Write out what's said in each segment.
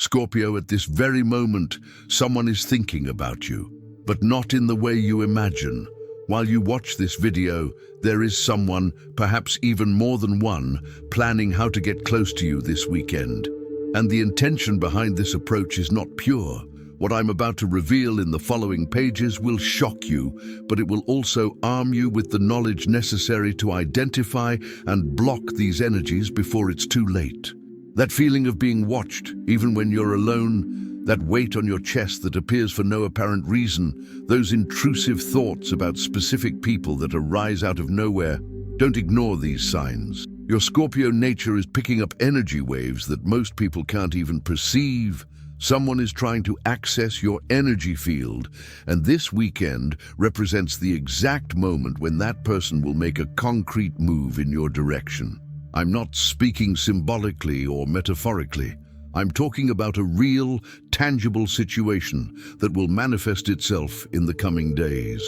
Scorpio, at this very moment, someone is thinking about you, but not in the way you imagine. While you watch this video, there is someone, perhaps even more than one, planning how to get close to you this weekend. And the intention behind this approach is not pure. What I'm about to reveal in the following pages will shock you, but it will also arm you with the knowledge necessary to identify and block these energies before it's too late. That feeling of being watched, even when you're alone, that weight on your chest that appears for no apparent reason, those intrusive thoughts about specific people that arise out of nowhere, don't ignore these signs. Your Scorpio nature is picking up energy waves that most people can't even perceive. Someone is trying to access your energy field, and this weekend represents the exact moment when that person will make a concrete move in your direction. I'm not speaking symbolically or metaphorically. I'm talking about a real, tangible situation that will manifest itself in the coming days.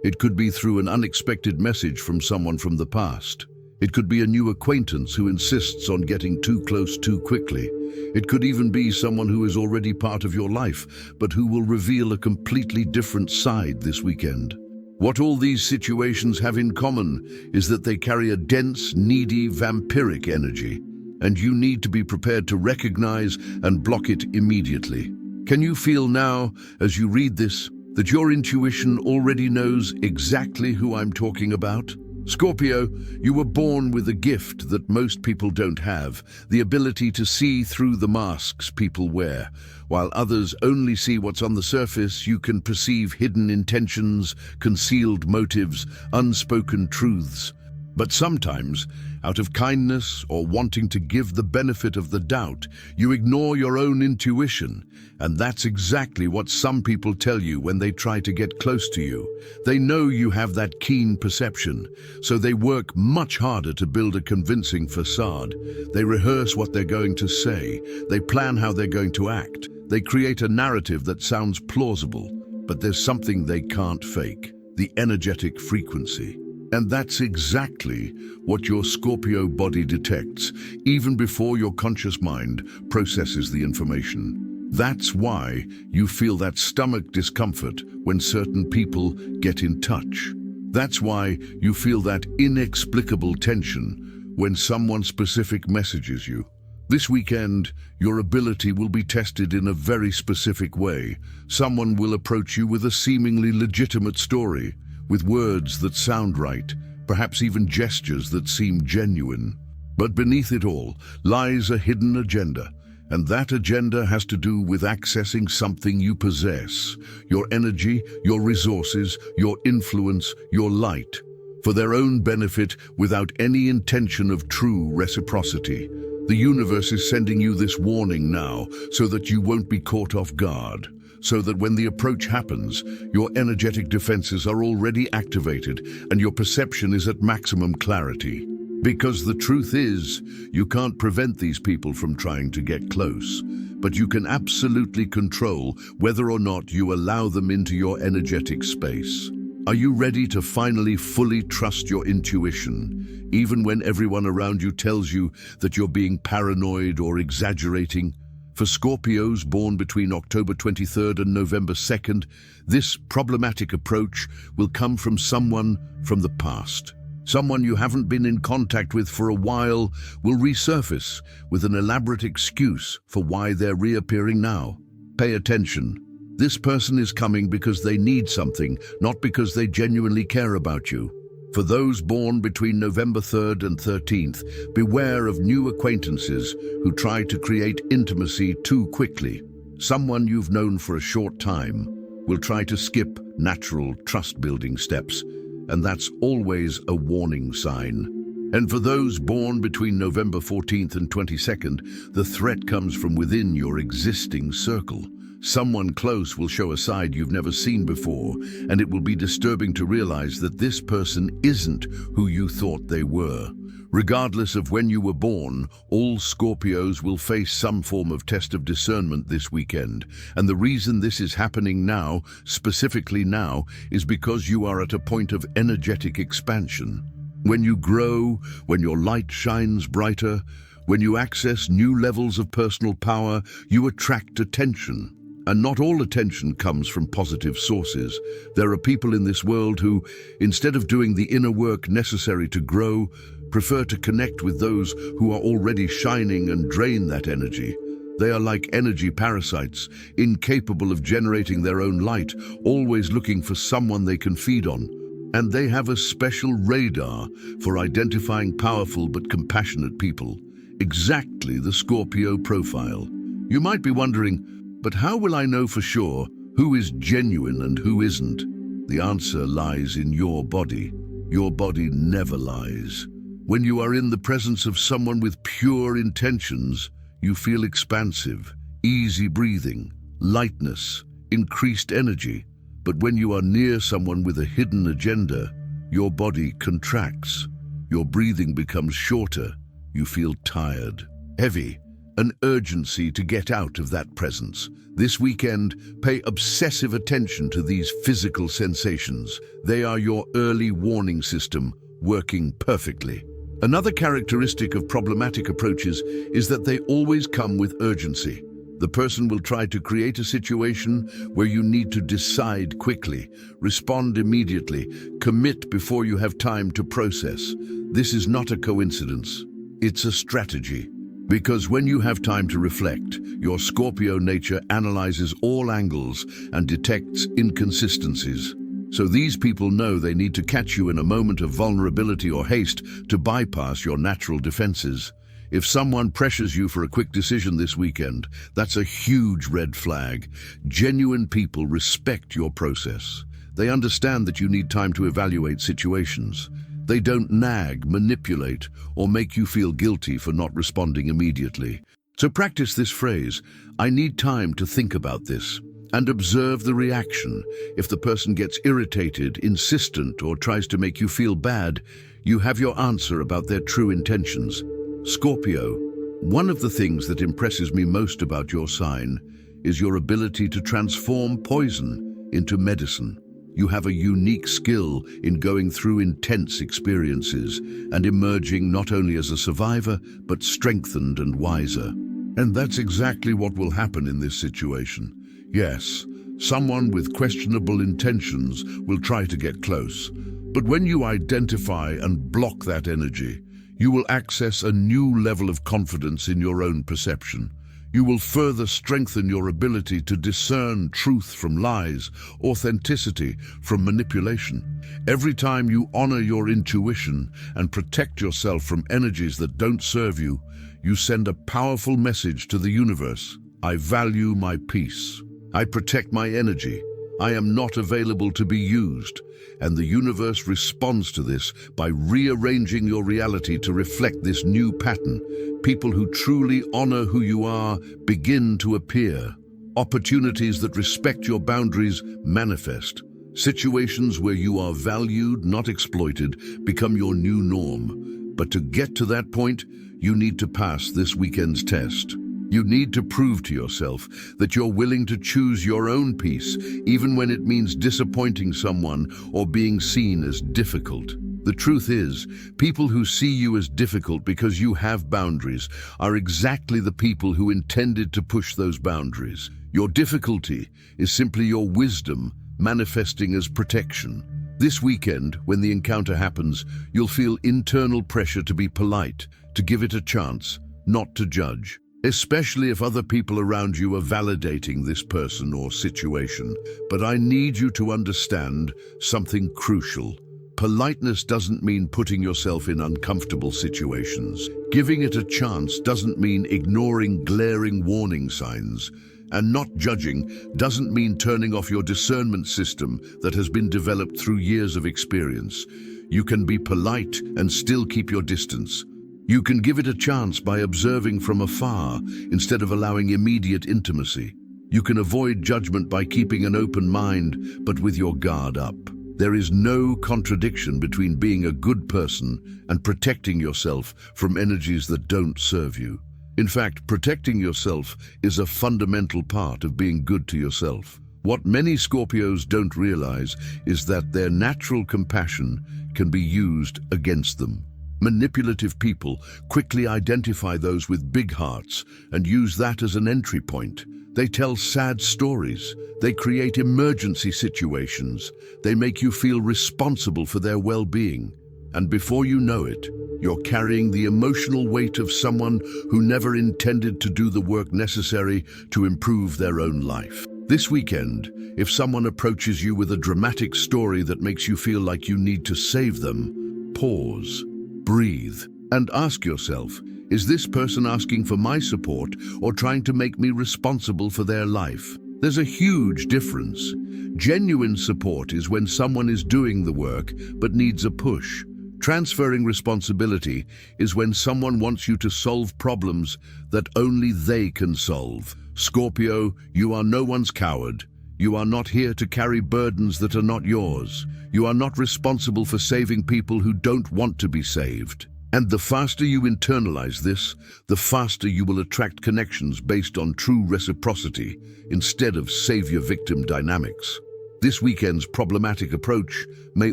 It could be through an unexpected message from someone from the past. It could be a new acquaintance who insists on getting too close too quickly. It could even be someone who is already part of your life, but who will reveal a completely different side this weekend. What all these situations have in common is that they carry a dense, needy, vampiric energy, and you need to be prepared to recognize and block it immediately. Can you feel now, as you read this, that your intuition already knows exactly who I'm talking about? Scorpio, you were born with a gift that most people don't have, the ability to see through the masks people wear. While others only see what's on the surface, you can perceive hidden intentions, concealed motives, unspoken truths. But sometimes, out of kindness or wanting to give the benefit of the doubt, you ignore your own intuition. And that's exactly what some people tell you when they try to get close to you. They know you have that keen perception, so they work much harder to build a convincing facade. They rehearse what they're going to say. They plan how they're going to act. They create a narrative that sounds plausible, but there's something they can't fake: the energetic frequency. And that's exactly what your Scorpio body detects, even before your conscious mind processes the information. That's why you feel that stomach discomfort when certain people get in touch. That's why you feel that inexplicable tension when someone specific messages you. This weekend, your ability will be tested in a very specific way. Someone will approach you with a seemingly legitimate story, with words that sound right, perhaps even gestures that seem genuine. But beneath it all lies a hidden agenda, and that agenda has to do with accessing something you possess: your energy, your resources, your influence, your light, for their own benefit without any intention of true reciprocity. The universe is sending you this warning now so that you won't be caught off guard, so that when the approach happens, your energetic defenses are already activated and your perception is at maximum clarity. Because the truth is, you can't prevent these people from trying to get close, but you can absolutely control whether or not you allow them into your energetic space. Are you ready to finally fully trust your intuition, even when everyone around you tells you that you're being paranoid or exaggerating? For Scorpios born between October 23rd and November 2nd, this problematic approach will come from someone from the past. Someone you haven't been in contact with for a while will resurface with an elaborate excuse for why they're reappearing now. Pay attention. This person is coming because they need something, not because they genuinely care about you. For those born between November 3rd and 13th, beware of new acquaintances who try to create intimacy too quickly. Someone you've known for a short time will try to skip natural trust-building steps, and that's always a warning sign. And for those born between November 14th and 22nd, the threat comes from within your existing circle. Someone close will show a side you've never seen before, and it will be disturbing to realize that this person isn't who you thought they were. Regardless of when you were born, all Scorpios will face some form of test of discernment this weekend. And the reason this is happening now, specifically now, is because you are at a point of energetic expansion. When you grow, when your light shines brighter, When you access new levels of personal power, you attract attention. And not all attention comes from positive sources. There are people in this world who, instead of doing the inner work necessary to grow, prefer to connect with those who are already shining and drain that energy. They are like energy parasites, incapable of generating their own light, always looking for someone they can feed on. And they have a special radar for identifying powerful but compassionate people. Exactly the Scorpio profile. You might be wondering, but how will I know for sure who is genuine and who isn't? The answer lies in your body. Your body never lies. When you are in the presence of someone with pure intentions, you feel expansive, easy breathing, lightness, increased energy. But when you are near someone with a hidden agenda, your body contracts. Your breathing becomes shorter. You feel tired, heavy, an urgency to get out of that presence. This weekend, pay obsessive attention to these physical sensations. They are your early warning system working perfectly. Another characteristic of problematic approaches is that they always come with urgency. The person will try to create a situation where you need to decide quickly, respond immediately, commit before you have time to process. This is not a coincidence. It's a strategy. Because when you have time to reflect, your Scorpio nature analyzes all angles and detects inconsistencies. So these people know they need to catch you in a moment of vulnerability or haste to bypass your natural defenses. If someone pressures you for a quick decision this weekend, that's a huge red flag. Genuine people respect your process. They understand that you need time to evaluate situations. They don't nag, manipulate, or make you feel guilty for not responding immediately. So practice this phrase, I need time to think about this, and observe the reaction. If the person gets irritated, insistent, or tries to make you feel bad, you have your answer about their true intentions. Scorpio, one of the things that impresses me most about your sign is your ability to transform poison into medicine. You have a unique skill in going through intense experiences and emerging not only as a survivor, but strengthened and wiser. And that's exactly what will happen in this situation. Yes, someone with questionable intentions will try to get close. But when you identify and block that energy, you will access a new level of confidence in your own perception. You will further strengthen your ability to discern truth from lies, authenticity from manipulation. Every time you honor your intuition and protect yourself from energies that don't serve you, you send a powerful message to the universe. I value my peace. I protect my energy. I am not available to be used. And the universe responds to this by rearranging your reality to reflect this new pattern. People who truly honor who you are begin to appear. Opportunities that respect your boundaries manifest. Situations where you are valued, not exploited, become your new norm. But to get to that point, you need to pass this weekend's test. You need to prove to yourself that you're willing to choose your own peace, even when it means disappointing someone or being seen as difficult. The truth is, people who see you as difficult because you have boundaries are exactly the people who intended to push those boundaries. Your difficulty is simply your wisdom manifesting as protection. This weekend, when the encounter happens, you'll feel internal pressure to be polite, to give it a chance, not to judge. Especially if other people around you are validating this person or situation. But I need you to understand something crucial. Politeness doesn't mean putting yourself in uncomfortable situations. Giving it a chance doesn't mean ignoring glaring warning signs. And not judging doesn't mean turning off your discernment system that has been developed through years of experience. You can be polite and still keep your distance. You can give it a chance by observing from afar instead of allowing immediate intimacy. You can avoid judgment by keeping an open mind, but with your guard up. There is no contradiction between being a good person and protecting yourself from energies that don't serve you. In fact, protecting yourself is a fundamental part of being good to yourself. What many Scorpios don't realize is that their natural compassion can be used against them. Manipulative people quickly identify those with big hearts and use that as an entry point. They tell sad stories. They create emergency situations. They make you feel responsible for their well-being. And before you know it, you're carrying the emotional weight of someone who never intended to do the work necessary to improve their own life. This weekend, if someone approaches you with a dramatic story that makes you feel like you need to save them, pause, breathe, and ask yourself, is this person asking for my support or trying to make me responsible for their life? There's a huge difference. Genuine support is when someone is doing the work but needs a push. Transferring responsibility is when someone wants you to solve problems that only they can solve. Scorpio, you are no one's coward. You are not here to carry burdens that are not yours. You are not responsible for saving people who don't want to be saved. And the faster you internalize this, the faster you will attract connections based on true reciprocity instead of savior-victim dynamics. This weekend's problematic approach may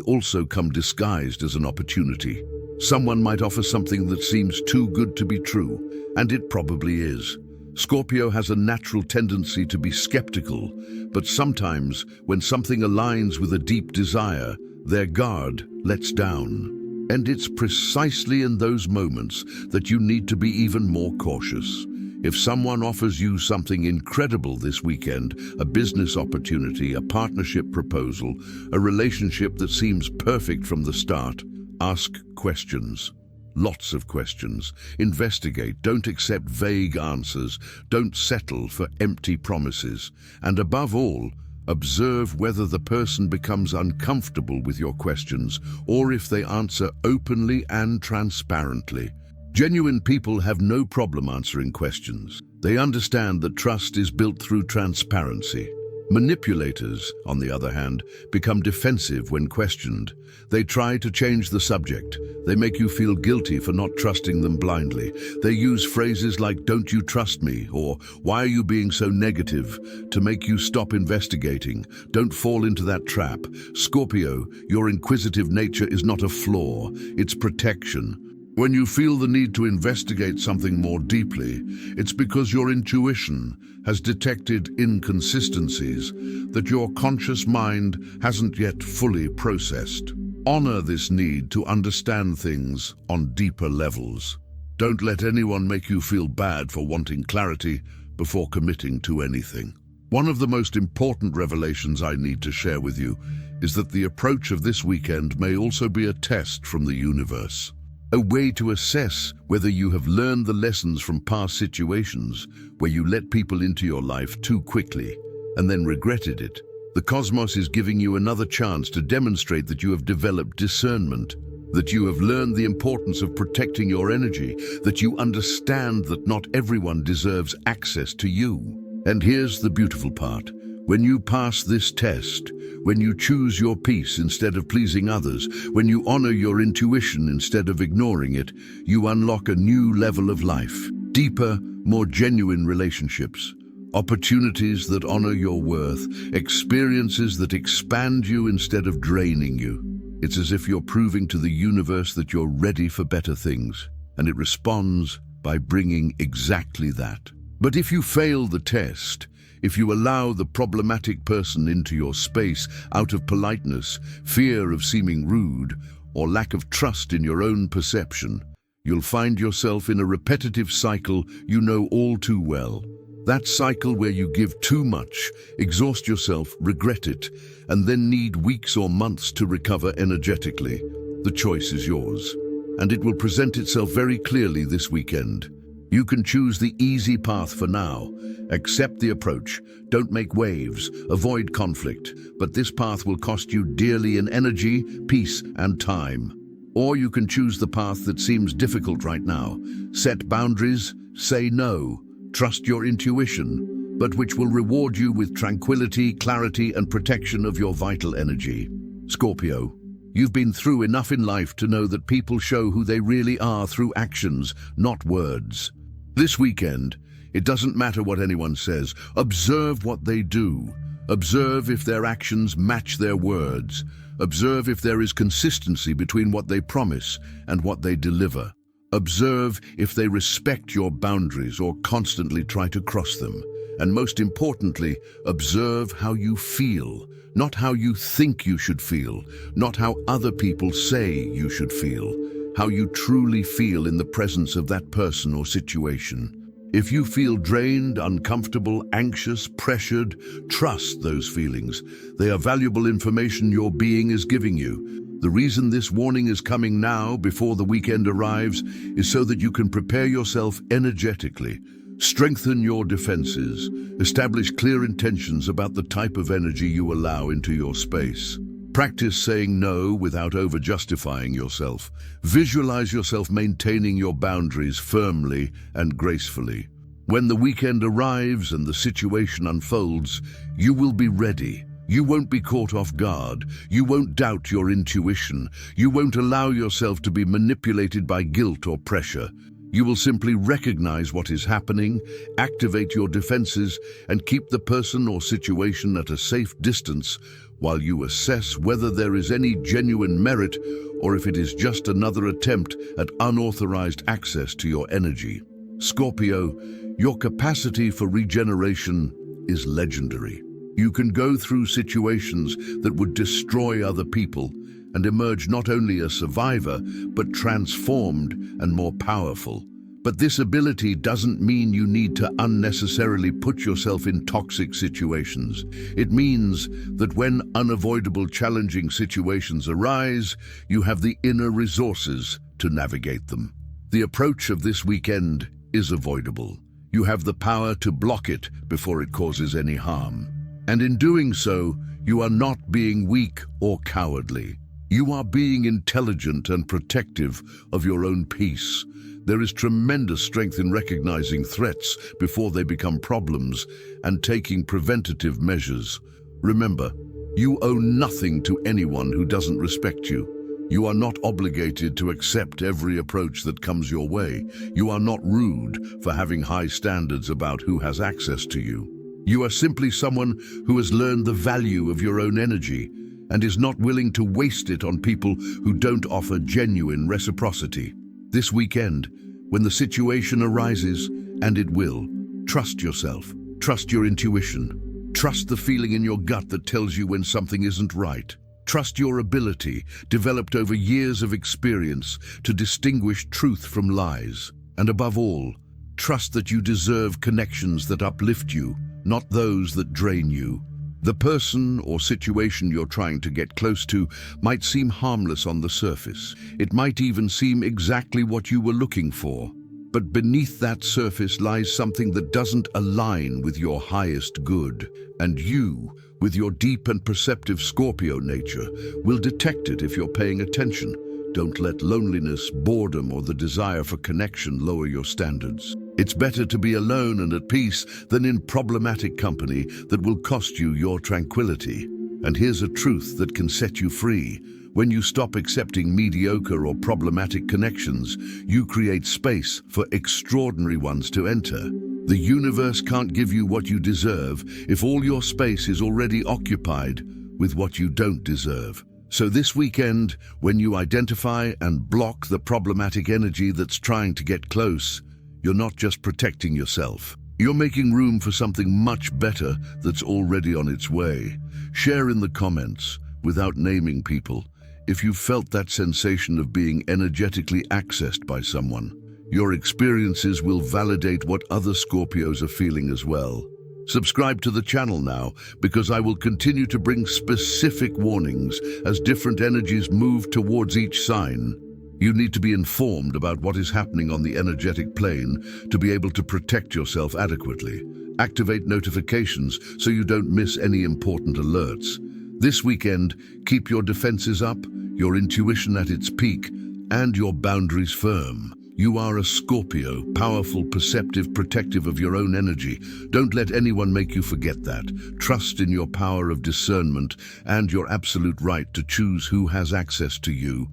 also come disguised as an opportunity. Someone might offer something that seems too good to be true, and it probably is. Scorpio has a natural tendency to be skeptical, but sometimes when something aligns with a deep desire, their guard lets down. And it's precisely in those moments that you need to be even more cautious. If someone offers you something incredible this weekend, a business opportunity, a partnership proposal, a relationship that seems perfect from the start, ask questions. Lots of questions. Investigate. Don't accept vague answers. Don't settle for empty promises. And above all, observe whether the person becomes uncomfortable with your questions or if they answer openly and transparently. Genuine people have no problem answering questions. They understand that trust is built through transparency. Manipulators, on the other hand, become defensive when questioned. They try to change the subject. They make you feel guilty for not trusting them blindly. They use phrases like, "Don't you trust me?" or "Why are you being so negative?" to make you stop investigating. Don't fall into that trap. Scorpio, your inquisitive nature is not a flaw, it's protection. When you feel the need to investigate something more deeply, it's because your intuition has detected inconsistencies that your conscious mind hasn't yet fully processed. Honor this need to understand things on deeper levels. Don't let anyone make you feel bad for wanting clarity before committing to anything. One of the most important revelations I need to share with you is that the approach of this weekend may also be a test from the universe. A way to assess whether you have learned the lessons from past situations where you let people into your life too quickly and then regretted it. The cosmos is giving you another chance to demonstrate that you have developed discernment, that you have learned the importance of protecting your energy, that you understand that not everyone deserves access to you. And here's the beautiful part. When you pass this test, when you choose your peace instead of pleasing others, when you honor your intuition instead of ignoring it, you unlock a new level of life. Deeper, more genuine relationships, opportunities that honor your worth, experiences that expand you instead of draining you. It's as if you're proving to the universe that you're ready for better things, and it responds by bringing exactly that. But if you fail the test, if you allow the problematic person into your space out of politeness, fear of seeming rude, or lack of trust in your own perception, you'll find yourself in a repetitive cycle you know all too well. That cycle where you give too much, exhaust yourself, regret it, and then need weeks or months to recover energetically. The choice is yours, and it will present itself very clearly this weekend. You can choose the easy path for now. Accept the approach. Don't make waves. Avoid conflict. But this path will cost you dearly in energy, peace, and time. Or you can choose the path that seems difficult right now. Set boundaries, say no, trust your intuition, but which will reward you with tranquility, clarity, and protection of your vital energy. Scorpio, you've been through enough in life to know that people show who they really are through actions, not words. This weekend, it doesn't matter what anyone says. Observe what they do. Observe if their actions match their words. Observe if there is consistency between what they promise and what they deliver. Observe if they respect your boundaries or constantly try to cross them. And most importantly, observe how you feel, not how you think you should feel, not how other people say you should feel, how you truly feel in the presence of that person or situation. If you feel drained, uncomfortable, anxious, pressured, trust those feelings. They are valuable information your being is giving you. The reason this warning is coming now, before the weekend arrives, is so that you can prepare yourself energetically. Strengthen your defenses. Establish clear intentions about the type of energy you allow into your space. Practice saying no without over-justifying yourself. Visualize yourself maintaining your boundaries firmly and gracefully. When the weekend arrives and the situation unfolds, you will be ready. You won't be caught off guard. You won't doubt your intuition. You won't allow yourself to be manipulated by guilt or pressure. You will simply recognize what is happening, activate your defenses, and keep the person or situation at a safe distance while you assess whether there is any genuine merit or if it is just another attempt at unauthorized access to your energy. Scorpio, your capacity for regeneration is legendary. You can go through situations that would destroy other people and emerge not only a survivor, but transformed and more powerful. But this ability doesn't mean you need to unnecessarily put yourself in toxic situations. It means that when unavoidable challenging situations arise, you have the inner resources to navigate them. The approach of this weekend is avoidable. You have the power to block it before it causes any harm. And in doing so, you are not being weak or cowardly. You are being intelligent and protective of your own peace. There is tremendous strength in recognizing threats before they become problems and taking preventative measures. Remember, you owe nothing to anyone who doesn't respect you. You are not obligated to accept every approach that comes your way. You are not rude for having high standards about who has access to you. You are simply someone who has learned the value of your own energy and is not willing to waste it on people who don't offer genuine reciprocity. This weekend, when the situation arises, and it will, trust yourself, trust your intuition, trust the feeling in your gut that tells you when something isn't right. Trust your ability, developed over years of experience, to distinguish truth from lies. And above all, trust that you deserve connections that uplift you, not those that drain you. The person or situation you're trying to get close to might seem harmless on the surface. It might even seem exactly what you were looking for. But beneath that surface lies something that doesn't align with your highest good. And you, with your deep and perceptive Scorpio nature, will detect it if you're paying attention. Don't let loneliness, boredom, or the desire for connection lower your standards. It's better to be alone and at peace than in problematic company that will cost you your tranquility. And here's a truth that can set you free. When you stop accepting mediocre or problematic connections, you create space for extraordinary ones to enter. The universe can't give you what you deserve if all your space is already occupied with what you don't deserve. So this weekend, when you identify and block the problematic energy that's trying to get close, you're not just protecting yourself. You're making room for something much better that's already on its way. Share in the comments, without naming people, if you felt that sensation of being energetically accessed by someone. Your experiences will validate what other Scorpios are feeling as well. Subscribe to the channel now, because I will continue to bring specific warnings as different energies move towards each sign. You need to be informed about what is happening on the energetic plane to be able to protect yourself adequately. Activate notifications so you don't miss any important alerts. This weekend, keep your defenses up, your intuition at its peak, and your boundaries firm. You are a Scorpio, powerful, perceptive, protective of your own energy. Don't let anyone make you forget that. Trust in your power of discernment and your absolute right to choose who has access to you.